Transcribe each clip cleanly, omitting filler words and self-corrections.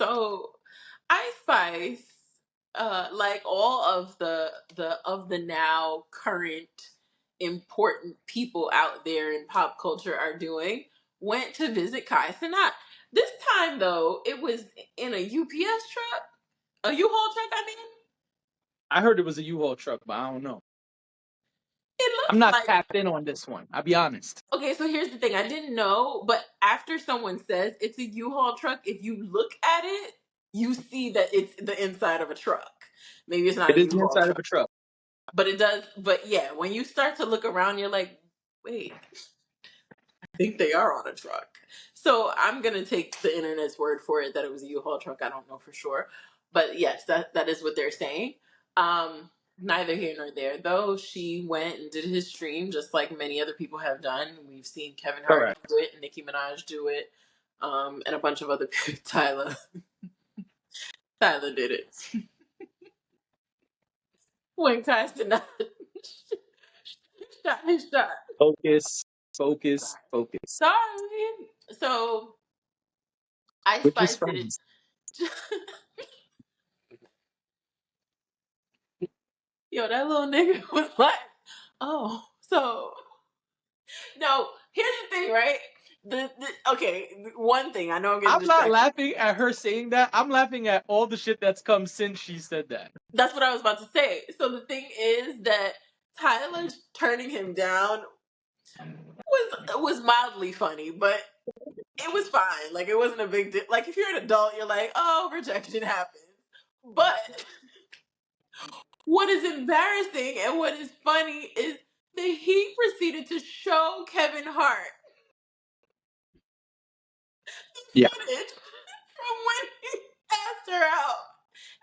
So Ice Spice, like all of the now current important people out there in pop culture are doing, went to visit Kai Cenat. This time though, it was in a UPS truck, a U-Haul truck. I mean, I heard it was a U-Haul truck, but I don't know. it I'm looks not like. tapped in on this one. I'll be honest. Okay, so here's the thing. I didn't know, but after someone says it's a U-Haul truck, if you look at it, you see that it's the inside of a truck. Maybe it's not It a is the U-Haul inside of truck, a truck. but it does. But yeah, when you start to look around, you're like, wait, I think they are on a truck. So I'm gonna take the internet's word for it that it was a U-Haul truck. I don't know for sure, but yes, that is what they're saying. Neither here nor there, though. She went and did his stream just like many other people have done. We've seen Kevin Hart Correct. do it, Nicki Minaj do it, and a bunch of other people. Tyler did it when Kai did not shot his shot. Focus, focus, focus. Sorry. So Ice Which is Spice did fine. it. Yo, that little nigga was like, oh, so no. Here's the thing, right? Okay, one thing I know I'm getting I'm not distracted. laughing at her saying that. I'm laughing at all the shit that's come since she said that. That's what I was about to say. So the thing is that Tyler turning him down was mildly funny, but it was fine. Like it wasn't a big deal. Like if you're an adult, you're like, oh, rejection happens. But what is embarrassing and what is funny is that he proceeded to show Kevin Hart Yeah. footage from when he asked her out.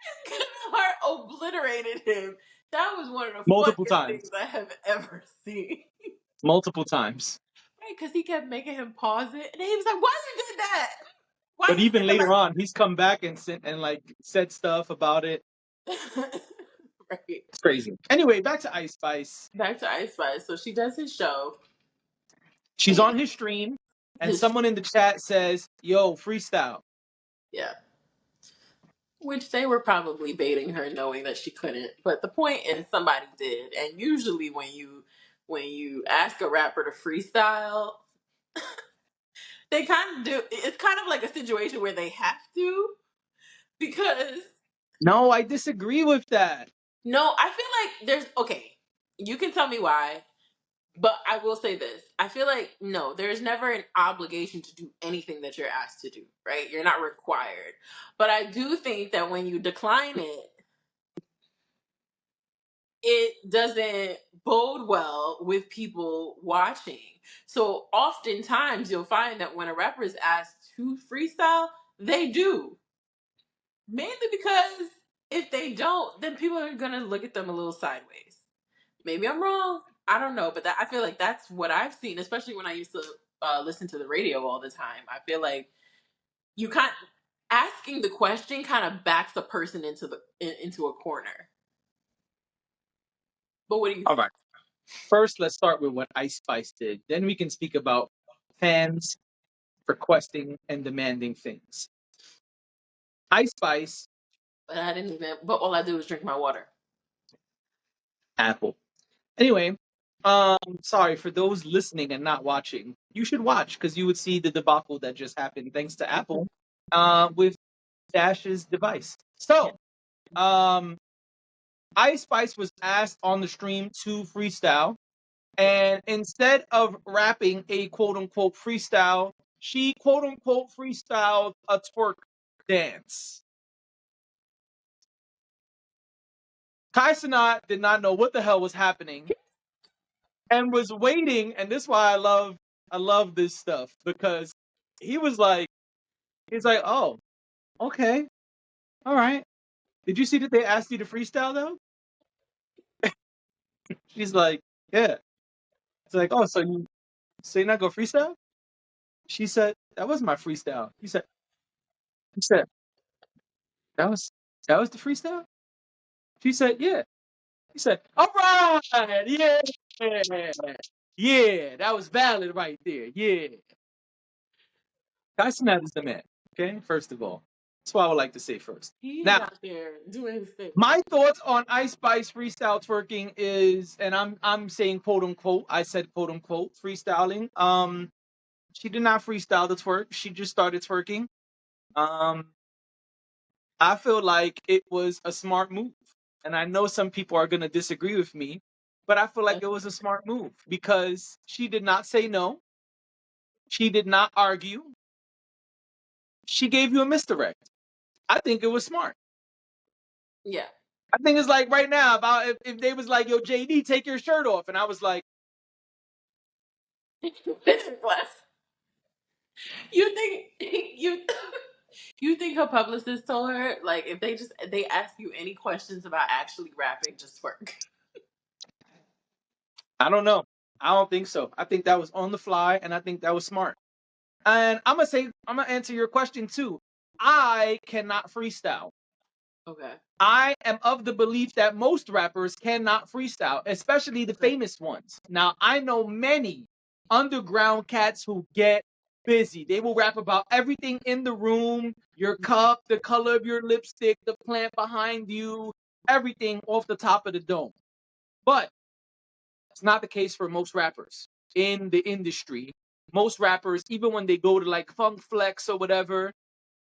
And Kevin Hart obliterated him. That was one of the Multiple funniest times. things I have ever seen. Multiple times. Right? Because he kept making him pause it. And he was like, why you did that? Why But you even sitting later on, he's come back and like said stuff about it. like Right. It's crazy. Anyway, back to Ice Spice. Back to Ice Spice. So she does his show. She's on his stream, and someone in the chat says, "Yo, freestyle." Yeah. Which they were probably baiting her, knowing that she couldn't. But the point is, somebody did. And usually, when you ask a rapper to freestyle, they kind of do. It's kind of like a situation where they have to, because No, I disagree with that. no, I feel like there's okay. You can tell me why, but I will say this: I feel like no, there's never an obligation to do anything that you're asked to do. Right? You're not required. But I do think that when you decline it doesn't bode well with people watching. So oftentimes you'll find that when a rapper is asked to freestyle, they do. Mainly because if they don't, then people are gonna look at them a little sideways. Maybe I'm wrong. I don't know, but I feel like that's what I've seen, especially when I used to listen to the radio all the time. I feel like you kind asking the question kind of backs a person into a corner. But what do you All think? right. First, let's start with what Ice Spice did. Then we can speak about fans requesting and demanding things. Ice Spice, But I didn't even. But all I do is drink my water. Apple. Anyway, sorry for those listening and not watching. You should watch because you would see the debacle that just happened thanks to Apple, with Dash's device. Yeah. So, Ice Spice was asked on the stream to freestyle, and instead of rapping a quote unquote freestyle, she quote unquote freestyled a twerk dance. Kai Cenat did not know what the hell was happening and was waiting, and this is why I love this stuff, because he's like, oh, okay, all right. Did you see that they asked you to freestyle though? She's like, yeah. It's like, oh, so you're not gonna freestyle? She said, that wasn't my freestyle. He said, that was the freestyle? She said, yeah. He said, all right, yeah. Yeah, that was valid right there. Yeah. Kai Cenat is the man, okay? First of all. That's what I would like to say first. He's Now, out there doing his thing. my thoughts on Ice Spice freestyle twerking is, and I'm saying quote unquote, I said quote unquote freestyling. She did not freestyle the twerk. She just started twerking. Um, I feel like it was a smart move. And I know some people are gonna disagree with me, but I feel like it was a smart move because she did not say no. She did not argue. She gave you a misdirect. I think it was smart. Yeah. I think it's like right now about if they was like, yo, JD, take your shirt off. And I was like, You think you think her publicist told her, like, if they ask you any questions about actually rapping, just twerk? I don't know. I don't think so. I think that was on the fly and I think that was smart. And I'm gonna answer your question too. I cannot freestyle. Okay. I am of the belief that most rappers cannot freestyle, especially the Okay. famous ones. Now, I know many underground cats who get busy. They will rap about everything in the room, your cup, the color of your lipstick, the plant behind you, everything off the top of the dome. But it's not the case for most rappers in the industry. Most rappers, even when they go to like Funk Flex or whatever,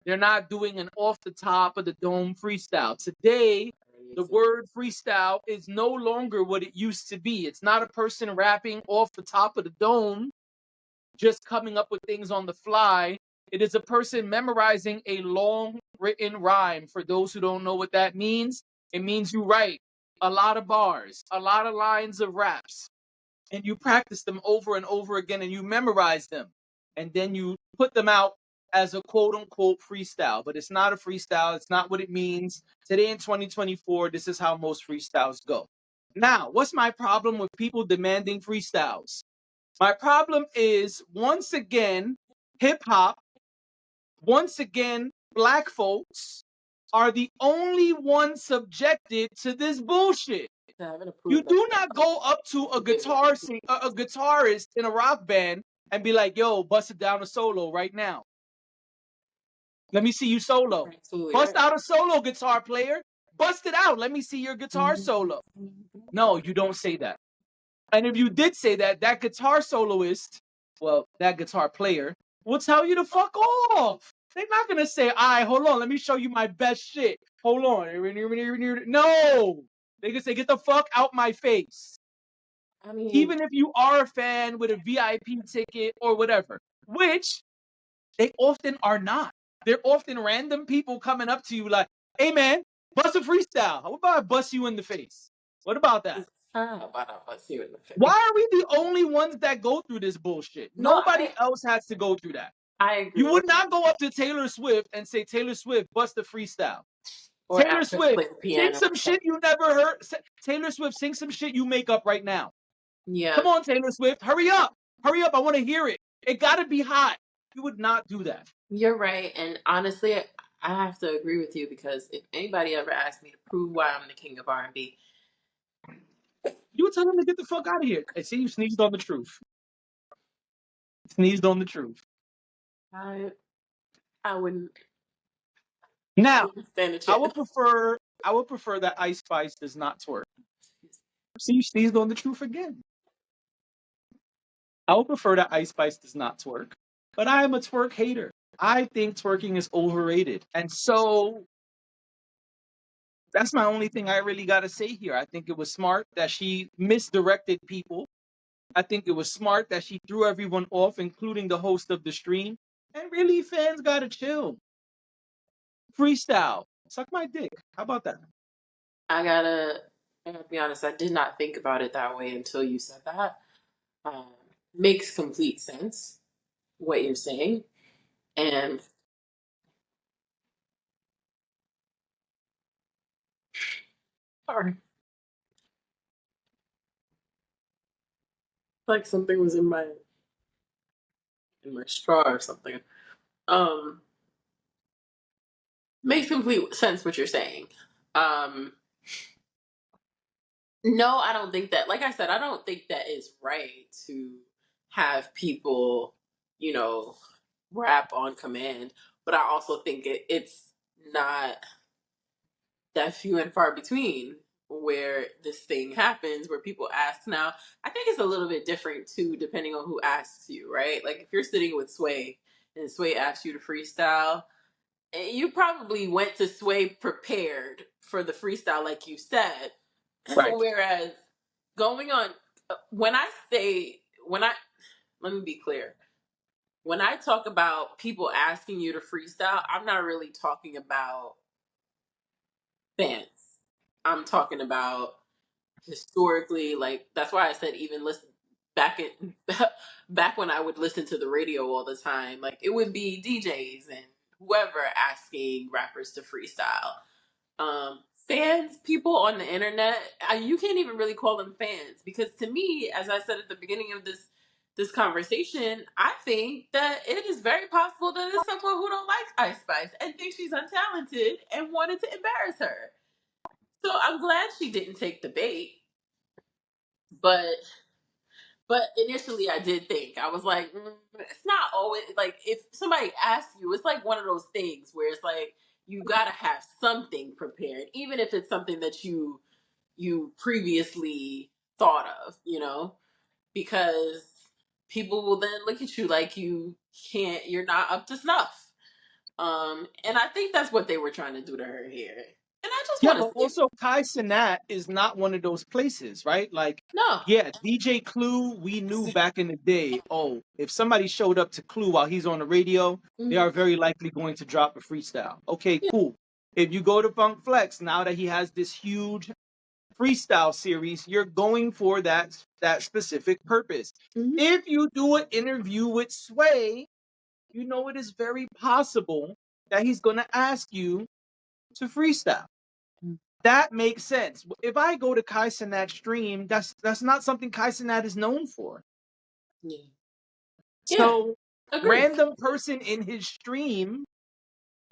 they're not doing an off the top of the dome freestyle. Today, the word freestyle is no longer what it used to be. It's not a person rapping off the top of the dome, just coming up with things on the fly. It is a person memorizing a long written rhyme. For those who don't know what that means, it means you write a lot of bars, a lot of lines of raps, and you practice them over and over again and you memorize them. And then you put them out as a quote unquote freestyle. But it's not a freestyle. It's not what it means. Today in 2024, this is how most freestyles go. Now, what's my problem with people demanding freestyles? My problem is, once again, hip hop, once again, black folks are the only ones subjected to this bullshit. I haven't You approved that. do not go up to a guitarist in a rock band and be like, "Yo, bust it down a solo right now. Let me see you solo. Absolutely Bust right. out a solo, guitar player. Bust it out. Let me see your guitar solo." No, you don't say that. And if you did say that, that guitar soloist, well, that guitar player, will tell you to fuck off. They're not gonna say, "All right, hold on, let me show you my best shit. Hold on." No, they can say, "Get the fuck out my face." I mean, Even if you are a fan with a VIP ticket or whatever, which they often are not. They're often random people coming up to you like, "Hey man, bust a freestyle. How about I bust you in the face?" What about that? how about I bust you in the Why face? are we the only ones that go through this bullshit? No, Nobody else has to go through that. I You agree. would not go up to Taylor Swift and say, "Taylor Swift, bust a freestyle." Or Taylor ask her to Swift, play the sing piano some or something. shit you never heard. Taylor Swift, sing some shit you make up right now. Yeah, Come on, Taylor Swift, hurry up. Hurry up. I want to hear it. It got to be hot. You would not do that. you're right. And honestly, I have to agree with you because if anybody ever asked me to prove why I'm the king of R&B, You would tell them to get the fuck out of here. I see you sneezed on the truth. Sneezed on the truth. I I wouldn't Now, stand a I would chance. prefer that Ice Spice does not twerk. See, you sneezed on the truth again. I would prefer that Ice Spice does not twerk, but I am a twerk hater. I think twerking is overrated. And so that's my only thing I really got to say here. I think it was smart that she misdirected people. I think it was smart that she threw everyone off, including the host of the stream. And really, fans got to chill. Freestyle. Suck my dick. How about that? I gotta be honest. I did not think about it that way until you said that. Um, Makes complete sense what you're saying, and sorry, like something was in my straw or something. Um, Makes complete sense what you're saying. Um, no, I don't think that. Like I said, I don't think that it's right to have people, you know, rap on command. But I also think it's not that few and far between where this thing happens, where people ask. Now, I think it's a little bit different too, depending on who asks you, right? Like if you're sitting with Sway and Sway asks you to freestyle, you probably went to Sway prepared for the freestyle, like you said. Right. Whereas going on, when I say, when I, let me be clear. When I talk about people asking you to freestyle, I'm not really talking about fans. I'm talking about historically, like that's why I said even listen back in back when I would listen to the radio all the time, like it would be DJs and whoever asking rappers to freestyle. Fans, people on the internet, you can't even really call them fans because to me, as I said at the beginning of this conversation, I think that it is very possible that it's someone who don't like Ice Spice and thinks she's untalented and wanted to embarrass her. So I'm glad she didn't take the bait, but initially I did think I was like, it's not always like if somebody asks you, it's like one of those things where it's like you gotta have something prepared, even if it's something that you previously thought of, because people will then look at you like you're not up to snuff. And I think that's what they were trying to do to her here. And I just Yeah, want to but say, also Kai Cenat is not one of those places, right? Like, no. yeah, DJ Clue, we knew back in the day, oh, if somebody showed up to Clue while he's on the radio, they are Mhm. very likely going to drop a freestyle. Okay, Yeah. cool. If you go to Funk Flex, now that he has this huge freestyle series, you're going for that specific purpose. Mhm. If you do an interview with Sway, you know it is very possible that he's going to ask you to freestyle. That makes sense. If I go to Kai Cenat's stream, that's not something Kai Cenat is known for. Yeah. Yeah. So, Agreed. random person in his stream,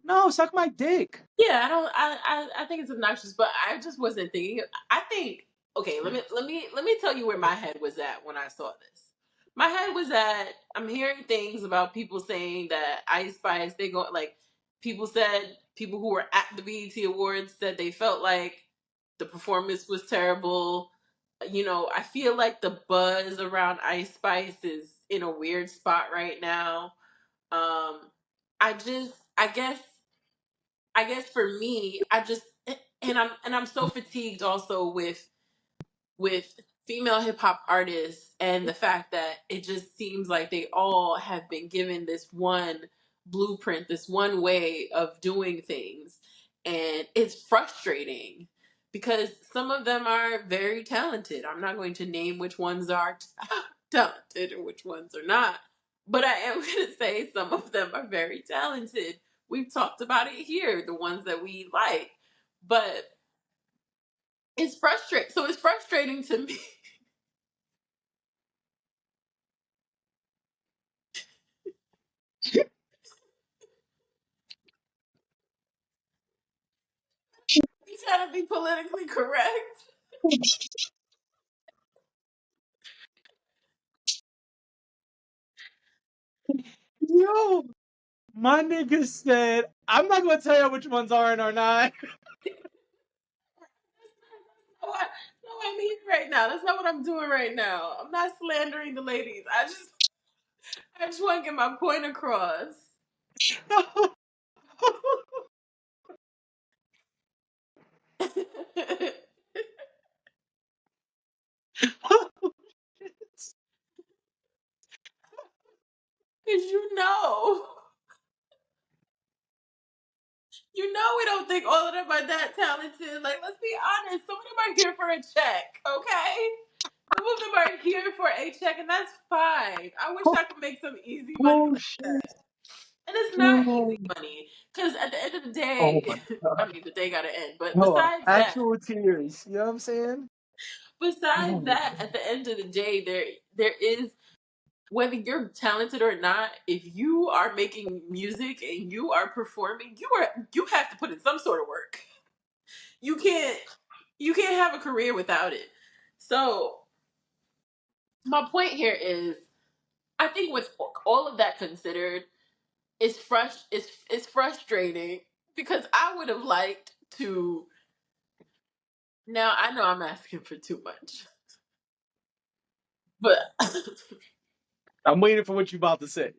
no, suck my dick. Yeah, I don't. I think it's obnoxious, but I just wasn't thinking. I think okay. Let me tell you where my head was at when I saw this. My head was at. I'm hearing things about people saying that Ice Spice. They go like people said people who were at the BET Awards said they felt like the performance was terrible. I feel like the buzz around Ice Spice is in a weird spot right now. I guess for me, and I'm so fatigued also with female hip hop artists and the fact that it just seems like they all have been given this one blueprint, this one way of doing things. And it's frustrating because some of them are very talented. I'm not going to name which ones are talented and which ones are not, but I am going to say some of them are very talented. We've talked about it here, the ones that we like, but it's frustrating. So it's frustrating to me. You gotta be politically correct. Yo, my nigga said, I'm not gonna tell you which ones are and are not. No, I mean right now. That's not what I'm doing right now. I'm not slandering the ladies. I just want to get my point across. Because you know. We don't think all of them are that talented. Like, let's be honest. Some of them are here for a check, okay? Some of them are here for a check, and that's fine. I wish I could make some easy money Oh like shit. that. And it's not Oh, easy money. Because at the end of the oh day, my god. I mean, the day got to end. But No, actual tears. You know what I'm saying? besides Oh. that, at the end of the day, there is, whether you're talented or not, if you are making music and you are performing, you have to put in some sort of work. You can't you can't have a career without it. So my point here is, I think with all of that considered, it's frustrating because I would have liked to. Now I know I'm asking for too much, but I'm waiting for what you're about to say.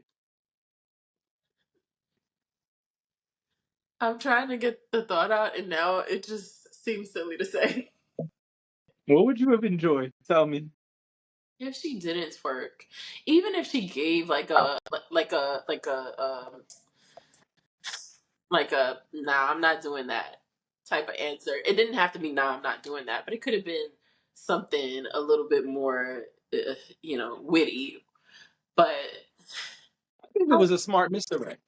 I'm trying to get the thought out, and now it just seems silly to say. What would you have enjoyed? Tell me. If she didn't twerk, even if she gave like a nah, I'm not doing that type of answer. It didn't have to be nah, I'm not doing that, but it could have been something a little bit more, witty. But I think it I, was a smart misdirect.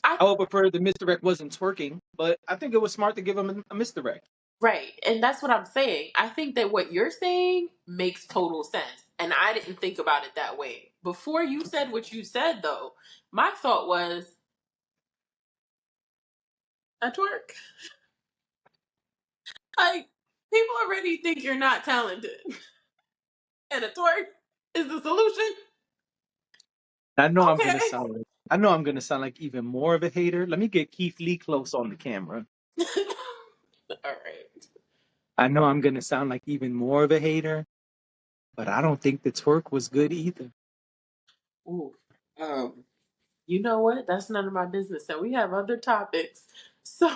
I I would prefer the misdirect wasn't twerking, but I think it was smart to give him a misdirect. right, and that's what I'm saying. I think that what you're saying makes total sense, and I didn't think about it that way before you said what you said. Though my thought was a twerk. Like, people already think you're not talented, and a twerk is the solution. Okay. I know I'm gonna sound like even more of a hater. Let me get Keith Lee close on the camera. All right. I know I'm gonna sound like even more of a hater, but I don't think the twerk was good either. Ooh. You know what? That's none of my business. And we have other topics. So